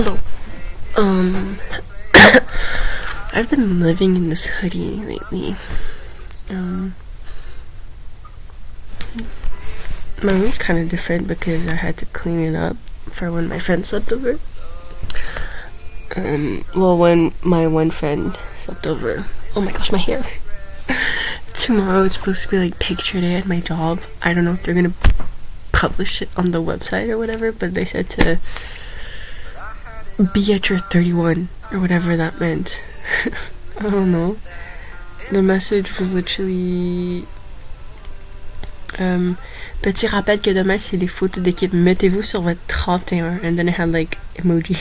Hello. Um, I've been living in this hoodie lately. Um, my room's kind of different because I had to clean it up for when my friend slept over. When my one friend slept over. Oh my gosh, my hair. Tomorrow it's supposed to be like picture day at my job. I don't know if they're gonna publish it on the website or whatever, but they said to be at your 31 or whatever that meant. I don't know. The message was literally petit rappel que demain c'est les photos d'équipe. Mettez-vous sur votre 31, and then it had like emoji.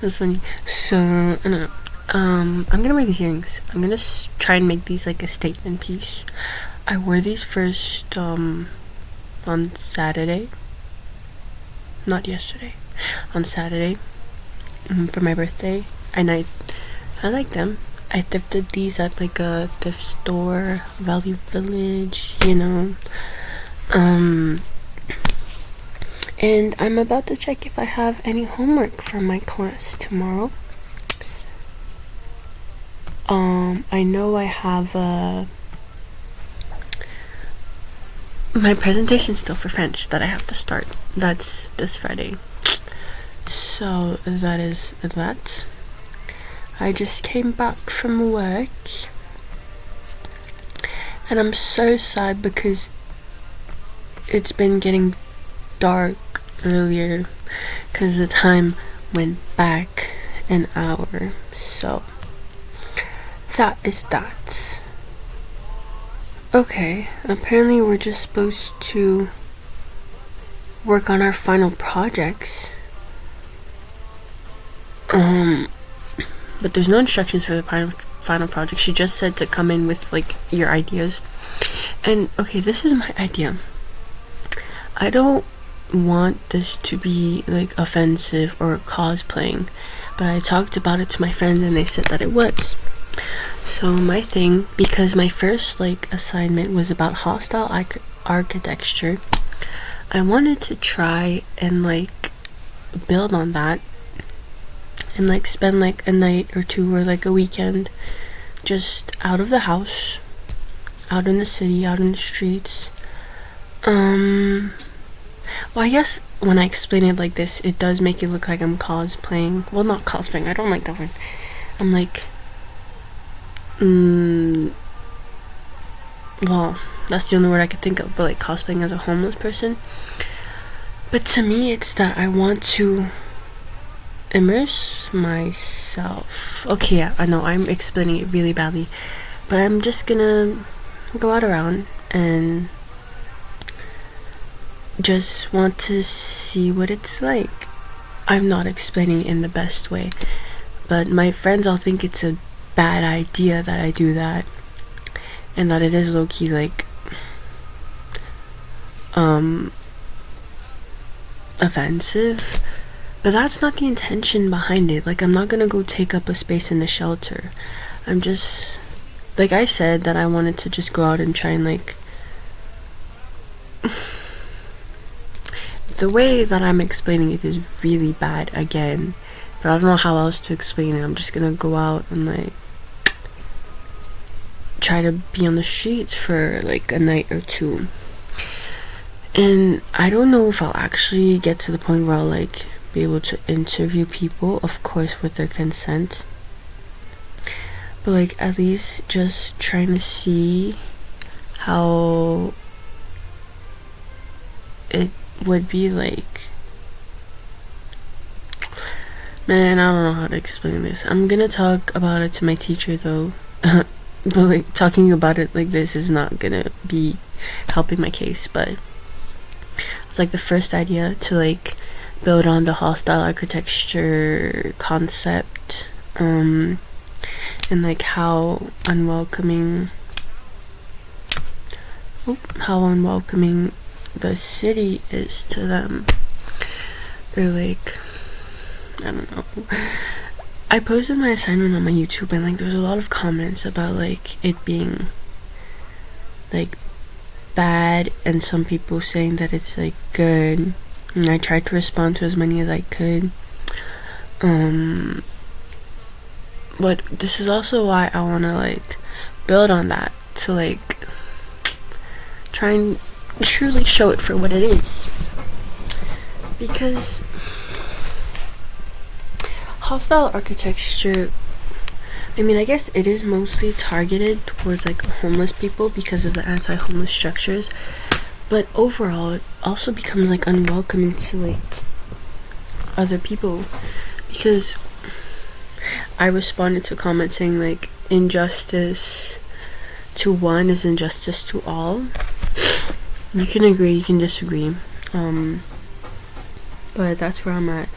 That's funny. So I don't know. I'm gonna wear these earrings. I'm gonna try and make these like a statement piece. I wore these first on Saturday. Not yesterday. On Saturday for my birthday, and I like them. I thrifted these at like a thrift store, Value Village, and I'm about to check if I have any homework for my class tomorrow. I know I have my presentation still for French that I have to start. That's this Friday. So that is that. I just came back from work and I'm so sad because it's been getting dark earlier because the time went back an hour. So that is that. Okay, apparently we're just supposed to work on our final projects. But there's no instructions for the final project. She just said to come in with like your ideas. And okay, this is my idea. I don't want this to be like offensive or cosplaying, but I talked about it to my friends and they said that it was. So my thing, because my first like assignment was about hostile architecture, I wanted to try and like build on that and like spend like a night or two or like a weekend just out of the house, out in the city, out in the streets. Well, I guess when I explain it like this, it does make it look like I'm cosplaying. Well, not cosplaying, I don't like that word. I'm like well, that's the only word I could think of, but like cosplaying as a homeless person. But to me, it's that I want to immerse myself. Okay, yeah, I know I'm explaining it really badly, but I'm just gonna go out around and just want to see what it's like. I'm not explaining it in the best way, but my friends all think it's a bad idea that I do that, and that it is low-key like offensive. But that's not the intention behind it. Like, I'm not gonna go take up a space in the shelter. I'm just, like I said, that I wanted to just go out and try and like the way that I'm explaining it is really bad again, but I don't know how else to explain it. I'm just gonna go out and like try to be on the streets for like a night or two, and I don't know if I'll actually get to the point where I'll like be able to interview people, of course with their consent, but like at least just trying to see how it would be like. Man, I don't know how to explain this. I'm gonna talk about it to my teacher though. But like talking about it like this is not gonna be helping my case. But it's like the first idea to like build on the hostile architecture concept, and like how unwelcoming the city is to them, or like I don't know. I posted my assignment on my YouTube and like there's a lot of comments about like it being like bad, and some people saying that it's like good, and I tried to respond to as many as I could. But this is also why I want to like build on that, to like try and truly show it for what it is, because hostile architecture, I mean, I guess it is mostly targeted towards like homeless people because of the anti-homeless structures, but overall it also becomes like unwelcoming to like other people, because I responded to comments saying like injustice to one is injustice to all. You can agree, you can disagree, but that's where I'm at.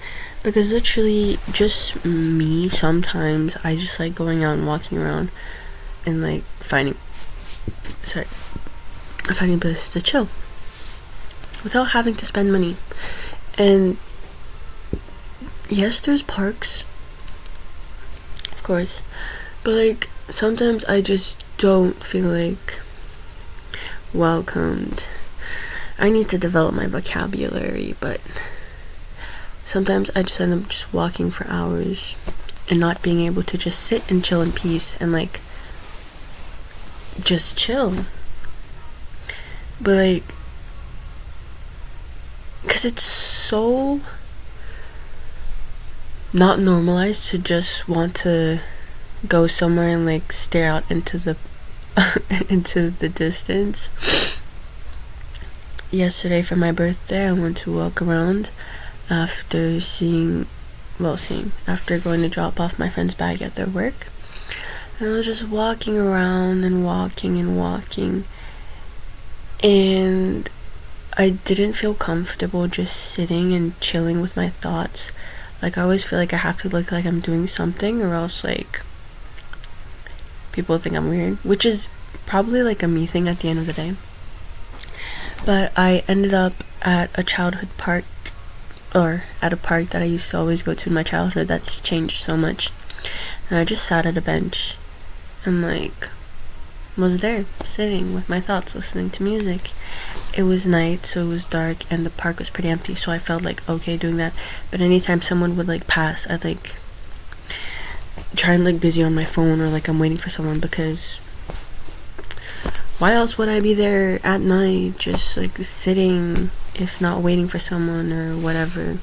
Because literally, just me, sometimes I just like going out and walking around and like finding places to chill without having to spend money. And yes, there's parks, of course, but like sometimes I just don't feel like welcomed. I need to develop my vocabulary, but sometimes I just end up just walking for hours and not being able to just sit and chill in peace and like just chill. But like, because it's so not normalized to just want to go somewhere and like stare out into the into the distance. Yesterday for my birthday, I went to walk around after after going to drop off my friend's bag at their work. And I was just walking around and walking and walking, and I didn't feel comfortable just sitting and chilling with my thoughts. Like, I always feel like I have to look like I'm doing something, or else like people think I'm weird, which is probably like a me thing at the end of the day. But I ended up at a childhood park, or at a park that I used to always go to in my childhood that's changed so much. And I just sat at a bench and like was there sitting with my thoughts, listening to music. It was night, so it was dark, and the park was pretty empty, so I felt like okay doing that. But anytime someone would like pass, I'd like try and like busy on my phone, or like I'm waiting for someone, because why else would I be there at night just like sitting if not waiting for someone or whatever.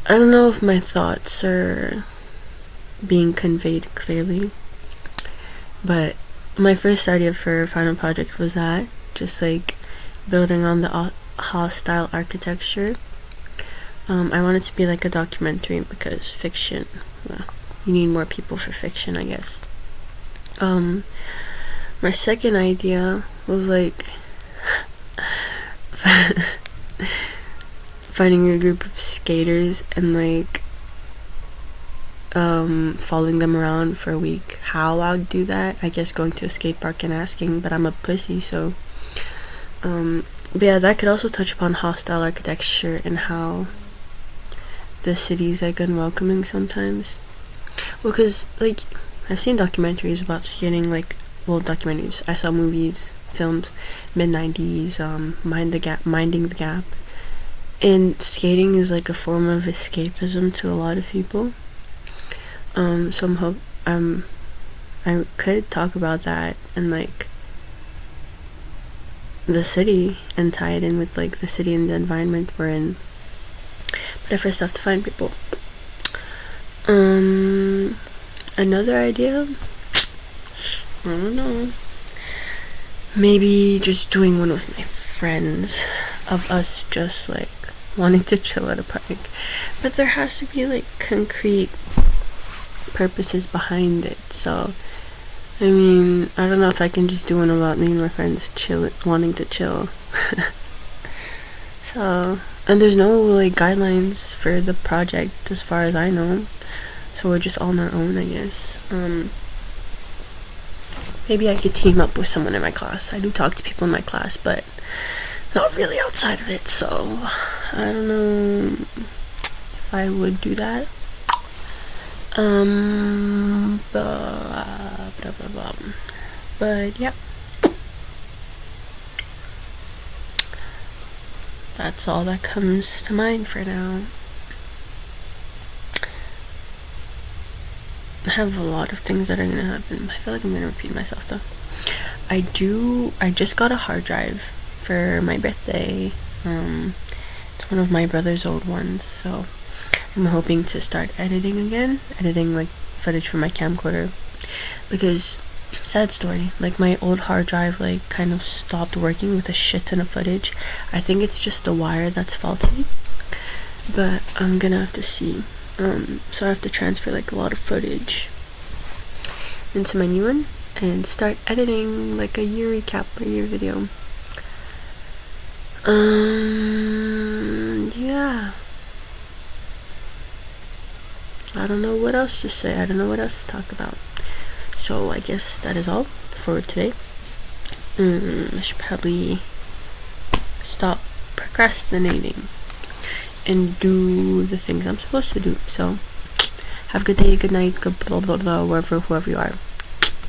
I don't know if my thoughts are being conveyed clearly, but my first idea for a final project was that, just like building on the hostile architecture. I want it to be like a documentary, because fiction, well, you need more people for fiction, I guess. My second idea was like finding a group of skaters and like following them around for a week. How I would do that, I guess going to a skate park and asking, but I'm a pussy, so but yeah, that could also touch upon hostile architecture and how the city's like unwelcoming sometimes. Well, because like I've seen documentaries about skating, like, well, documentaries, I saw movies, films, mid-90s, Minding the Gap, and skating is like a form of escapism to a lot of people. So I could talk about that and like the city and tie it in with like the city and the environment we're in. But I first have to find people. Another idea, I don't know, maybe just doing one with my friends, of us just like wanting to chill at a park, but there has to be like concrete purposes behind it. So I mean, I don't know if I can just do one about me and my friends wanting to chill. So, and there's no like guidelines for the project as far as I know, so we're just all on our own, I guess. Maybe I could team up with someone in my class. I do talk to people in my class, but not really outside of it, so I don't know if I would do that. But yeah. that's all that comes to mind for now. I have a lot of things that are gonna happen. I feel like I'm gonna repeat myself though. I just got a hard drive for my birthday. It's one of my brother's old ones, so I'm hoping to start editing like footage from my camcorder, because sad story, like my old hard drive like kind of stopped working with a shit ton of footage. I think it's just the wire that's faulty, but I'm gonna have to see. So I have to transfer like a lot of footage into my new one and start editing like a year recap, a year video. Yeah, I don't know what else to say. I don't know what else to talk about. So I guess that is all for today. I should probably stop procrastinating and do the things I'm supposed to do. So have a good day, good night, good blah blah blah, whoever you are.